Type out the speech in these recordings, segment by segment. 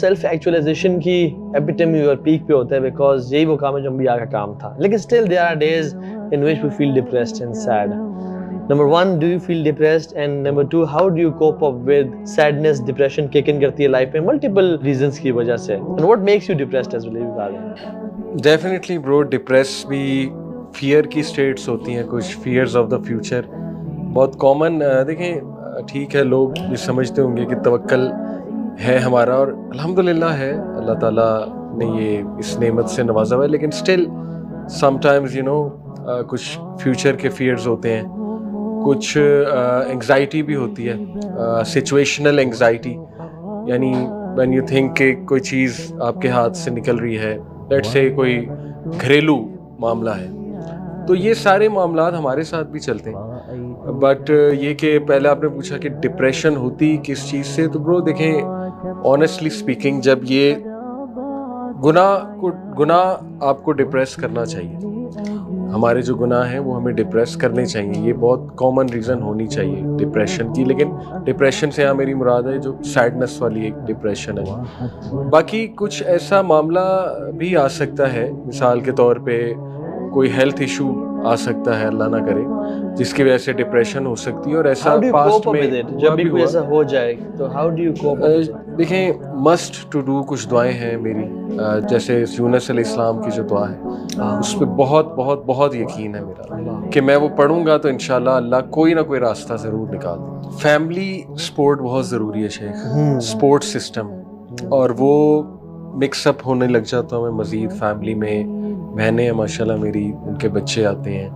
Self actualisation کی ایپیٹمی اور pack پہ ہوتا ہے بیکاز یہی وہ کام ہے جو انبیاء کا کام تھا. لیکن still there are days in which we feel depressed and sad. Number one, do you feel depressed? And number two, how do you cope up with sadness, depression kick in کرتی ہے life میں multiple reasons کی وجہ سے. And what makes you depressed as well? Definitely bro, depress بھی fear کی states ہوتی ہیں, کچھ fears of the future بہت common. دیکھیں ٹھیک ہے, لوگ یہ سمجھتے ہوں گے کہ توکل ہے ہمارا, اور الحمدللہ ہے, اللہ تعالیٰ نے یہ اس نعمت سے نوازا ہوا ہے, لیکن still sometimes you know کچھ future کے fears ہوتے ہیں, کچھ انگزائٹی بھی ہوتی ہے, سچویشنل انگزائٹی, یعنی when you think کہ کوئی چیز آپ کے ہاتھ سے نکل رہی ہے, let's say کوئی گھریلو معاملہ ہے, تو یہ سارے معاملات ہمارے ساتھ بھی چلتے ہیں. بٹ یہ کہ پہلے آپ نے پوچھا کہ ڈپریشن ہوتی کس چیز سے, تو برو دیکھیں آنیسٹلی اسپیکنگ جب یہ گناہ آپ کو ڈپریس کرنا چاہیے, ہمارے جو گناہ ہیں وہ ہمیں ڈپریس کرنے چاہیے, یہ بہت کامن ریزن ہونی چاہیے ڈپریشن کی. لیکن ڈپریشن سے میری مراد ہے جو سیڈنس والی ایک ڈپریشن ہے. باقی کچھ ایسا معاملہ بھی آ سکتا ہے, مثال کے طور پہ کوئی ہیلتھ ایشو آ سکتا ہے, اللہ نہ کرے, جس کی وجہ سے ڈپریشن ہو سکتی ہے, اور ایسا پاسٹ میں جب بھی کوئی ایسا ہو جائے تو ہاؤ ڈو یو کوپ. دیکھیں مسٹ ٹو ڈو کچھ دعائیں ہیں میری, جیسے یونس علیہ السلام کی جو دعا ہے اس پہ بہت بہت بہت یقین ہے میرا کہ میں وہ پڑھوں گا تو انشاءاللہ اللہ کوئی نہ کوئی راستہ ضرور نکال دے. فیملی سپورٹ بہت ضروری ہے شیخ, سپورٹ سسٹم, اور وہ مکس اپ ہونے لگ جاتا ہوں میں مزید. فیملی میں بہنیں ہیں ماشاءاللہ میری, ان کے بچے آتے ہیں,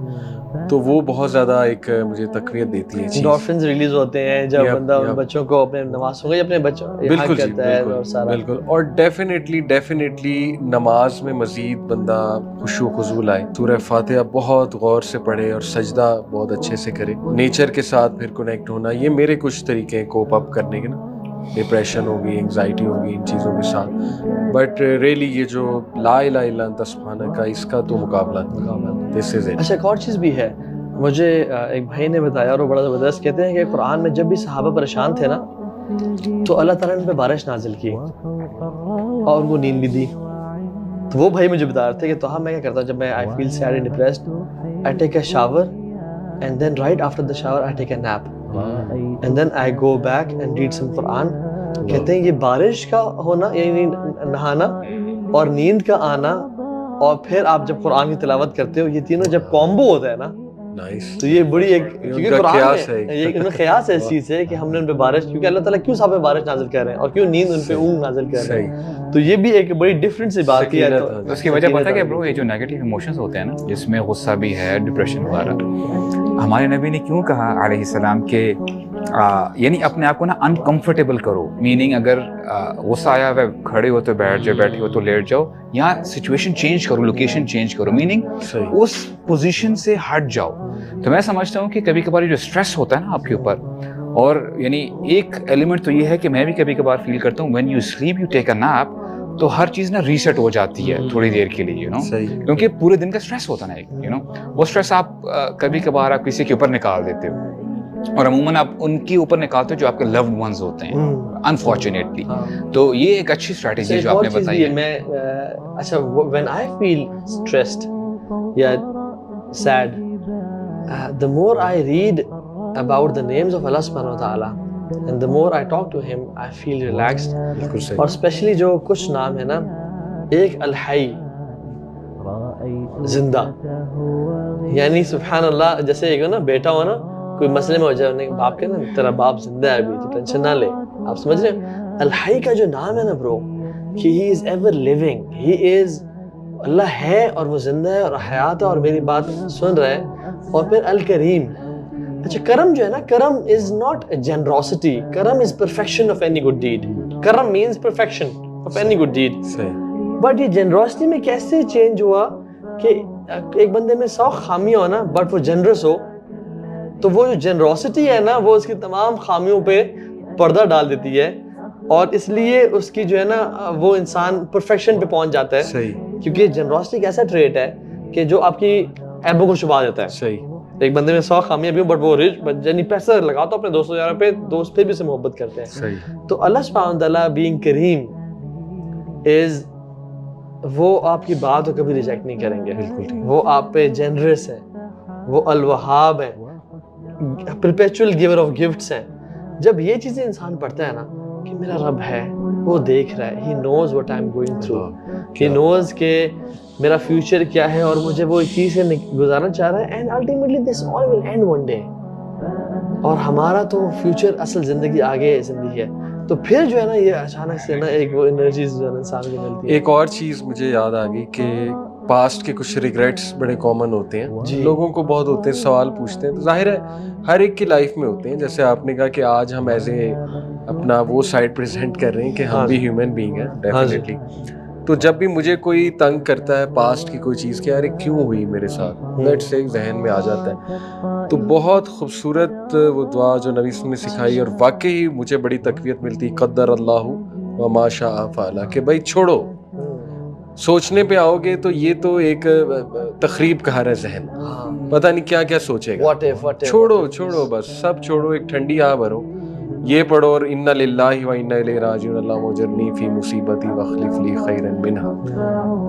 تو وہ بہت زیادہ ایک مجھے تقویت دیتی ہے. انڈورفنز ریلیز ہوتے ہیں جب بندہ ان بچوں کو اپنے نماز ہوگا اپنے بچوں بالکل کرتا ہے, بالکل. اور ڈیفینیٹلی نماز میں مزید بندہ خشوع و خضوع لائے, سورہ فاتحہ بہت غور سے پڑھے اور سجدہ بہت اچھے سے کرے, نیچر کے ساتھ پھر کنیکٹ ہونا. یہ میرے کچھ طریقے ہیں کوپ اپ کرنے کے نا, ڈپریشن ہوگی, انگزائٹی ہوگی, ان چیزوں کے ساتھ. بٹ ریئلی یہ جو لا الہ الا انت سبحانک کا, اس کا تو مقابلہ نہیں. دس از اٹ. اچھا ایک اور چیز بھی ہے, مجھے ایک بھائی نے بتایا اور وہ بڑا زبردست, کہتے ہیں کہ قرآن میں جب بھی صحابہ پریشان تھے نا تو اللہ تعالیٰ نے ان پہ بارش نازل کی اور وہ نیند بھی دی. تو وہ بھائی مجھے بتا رہے تھے کہ تو میں کیا کرتا ہوں جب میں I feel sad and depressed, I take a shower and then right after the shower I take a nap and then I go back and read some Quran. کہتے ہیں یہ بارش کا ہونا یعنی نہانا اور نیند کا آنا اور پھر آپ جب قرآن کی تلاوت کرتے ہو, یہ تینوں جب کومبو ہوتا ہے نا تو یہ بڑی ایک, کیونکہ قرآن میں یہ ان کا قیاس ہے اس چیز سے کہ ہم نے ان پہ بارش, کیونکہ اللہ تعالیٰ کیوں صاحب پہ بارش نازل کر رہے ہیں اور کیوں نیند ان پہ اونگ نازل کر رہے ہیں, تو یہ بھی ایک بڑی ڈفرینٹ سی بات ہے. اس کی وجہ پتہ ہے کہ برو یہ جو نیگیٹو ایموشنز ہوتے ہیں نا, جس میں غصہ بھی ہے, ڈپریشن وغیرہ, ہمارے نبی نے کیوں کہا علیہ السلام کہ یعنی اپنے آپ کو نا انکمفرٹیبل کرو, میننگ اگر غصہ آیا ہوا کھڑے ہو تو بیٹھ جاؤ, بیٹھے ہو تو لیٹ جاؤ, یا سچویشن چینج کرو, لوکیشن چینج کرو, میننگ اس پوزیشن سے ہٹ جاؤ. تو میں سمجھتا ہوں کہ کبھی کبھار جو اسٹریس ہوتا ہے نا آپ کے اوپر, اور یعنی ایک ایلیمنٹ تو یہ ہے کہ میں بھی کبھی کبھار فیل کرتا ہوں when you sleep you take a nap, تو ہر چیز نا ریسیٹ ہو جاتی ہے تھوڑی دیر کے لیے, کیونکہ پورے دن کا اسٹریس ہوتا ہے نا, وہ اسٹریس آپ کبھی کبھار آپ کسی کے اوپر نکال دیتے ہو, اور عموماً آپ ان کے اوپر نکالتے ہو جو آپ کے لوڈ ونز ہوتے ہیں انفارچونیٹلی. تو یہ ایک اچھی اسٹریٹجی ہے جو آپ نے بتائی ہے. میں اچھا when I feel stressed یا sad, the more I read about the names of Allah subhanahu wa ta'ala and the more I talk to him, I feel relaxed. اور اسپیشلی جو کچھ نام ہے نا, ایک الحی زندہ, یعنی سبحان اللہ, جیسے ایک نا بیٹا ہو نا کوئی مسئلے میں ہو جائے, باپ کے نا تیرا باپ زندہ ہے ابھی تو ٹینشن نہ لے, آپ سمجھ رہے ہیں. الحی کا جو نام ہے نا برو, کہ ہی از ایور لیونگ, ہی از, اللہ ہے اور وہ زندہ ہے اور حیات ہے اور میری بات سن رہا ہے. اور پھر الکریم. اچھا کرم جو ہے نا, کرم از not generosity, karam is perfection of any good deed. Karam means perfection of any good deed. But یہ جنروسٹی میں کیسے چینج ہوا کہ ایک بندے میں 100 خامیاں ہو نا بٹ وہ جنرس ہو, تو وہ جو جنروسٹی ہے نا وہ اس کی تمام خامیوں پہ پردہ ڈال دیتی ہے, اور اس لیے اس کی جو ہے نا وہ انسان پرفیکشن پہ پہنچ جاتا ہے. کیونکہ جنروسٹی ایک ایسا ٹریٹ ہے کہ جو آپ کی ایبوں کو چھپا دیتا ہے. ایک بندے میں 100 خامیاں بھی ہوں بٹ وہ رچ, یعنی پیسہ لگاتا اپنے دوستوں یاروں پہ, دوست پھر بھی سے محبت کرتے ہیں. تو اللہ سبحانہ وتعالیٰ بینگ کریم از وہ آپ کی بات کو کبھی ریجیکٹ نہیں کریں گے. بالکل ٹھیک. وہ آپ پہ جنرس ہیں, وہ الوہاب ہیں, پرپیچول گیور آف گفٹس ہیں. جب یہ چیزیں انسان پڑھتا ہے نا کہ میرا رب ہے, وہ دیکھ رہا ہے, he knows what I am going through, he knows کہ میرا فیوچر کیا ہے اور مجھے وہ چیز سے گزارنا چاہ رہا ہے, and ultimately this all will end one day. اور ہمارا تو فیوچر اصل زندگی آگے زندگی ہے. تو پھر جو ہے نا یہ اچانک سے نا ایک وہ انرجیز جو ہے نا انسان کو ملتی ہے. ایک اور چیز مجھے یاد آ گئی کہ پاسٹ کے کچھ ریگریٹس بڑے کامن ہوتے ہیں, لوگوں کو بہت ہوتے ہیں, سوال پوچھتے ہیں, تو ظاہر ہے ہر ایک کی لائف میں ہوتے ہیں. جیسے آپ نے کہا کہ آج ہم ایز اے اپنا وہ سائڈ پریزنٹ کر رہے ہیں کہ ہم بھی ہیومن بینگ ہیں ڈیفینیٹلی. تو جب بھی مجھے کوئی تنگ کرتا ہے پاسٹ کی کوئی چیز کہ یار کیوں ہوئی میرے ساتھ, لیٹس ایک ذہن میں آ جاتا ہے, تو بہت خوبصورت وہ دعا جو نبی صلی اللہ علیہ وسلم نے سکھائی اور واقعی مجھے بڑی تقویت ملتی, قدر اللہ وما شاء فعل, کہ بھائی چھوڑو, سوچنے پہ آؤ گے تو یہ تو ایک تخریب کا ہے ذہن, پتہ نہیں کیا کیا سوچے گا. چھوڑو بس سب چھوڑو, ایک ٹھنڈی آ بھرو, یہ پڑھو اور انا للہ و انا الیہ راجعون اللہم اجرنی فی مصیبتی واخلف لی خیرا منہا.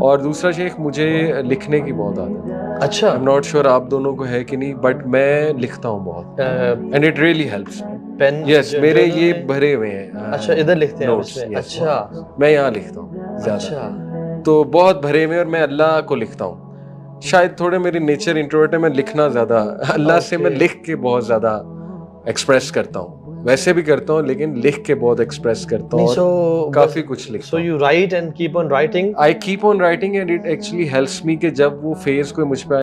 اور دوسرا شیخ, مجھے لکھنے کی بہت عادت ہے. اچھا, I'm not sure آپ دونوں کو ہے کہ نہیں, بٹ میں لکھتا ہوں بہت, and it really helps. Pen yes, میرے یہ بھرے ہوئے ہیں. اچھا, ادھر لکھتے ہیں notes, اس میں. yes. اچھا, میں یہاں لکھتا ہوں زیادہ, اچھا, تو بہت بھرے ہوئے, اور میں اللہ کو لکھتا ہوں. شاید تھوڑے میری نیچر انٹروورٹ ہے, میں لکھنا زیادہ, اللہ سے میں لکھ کے بہت زیادہ ایکسپریس کرتا ہوں. ویسے بھی کرتا ہوں لیکن لکھ کے بہت ایکسپریس کرتا ہوں, اور کافی کچھ لکھتا So ہوں. you write and keep on writing? I keep on writing and it actually helps me کہ جب وہ فیز کوئی مجھ پہ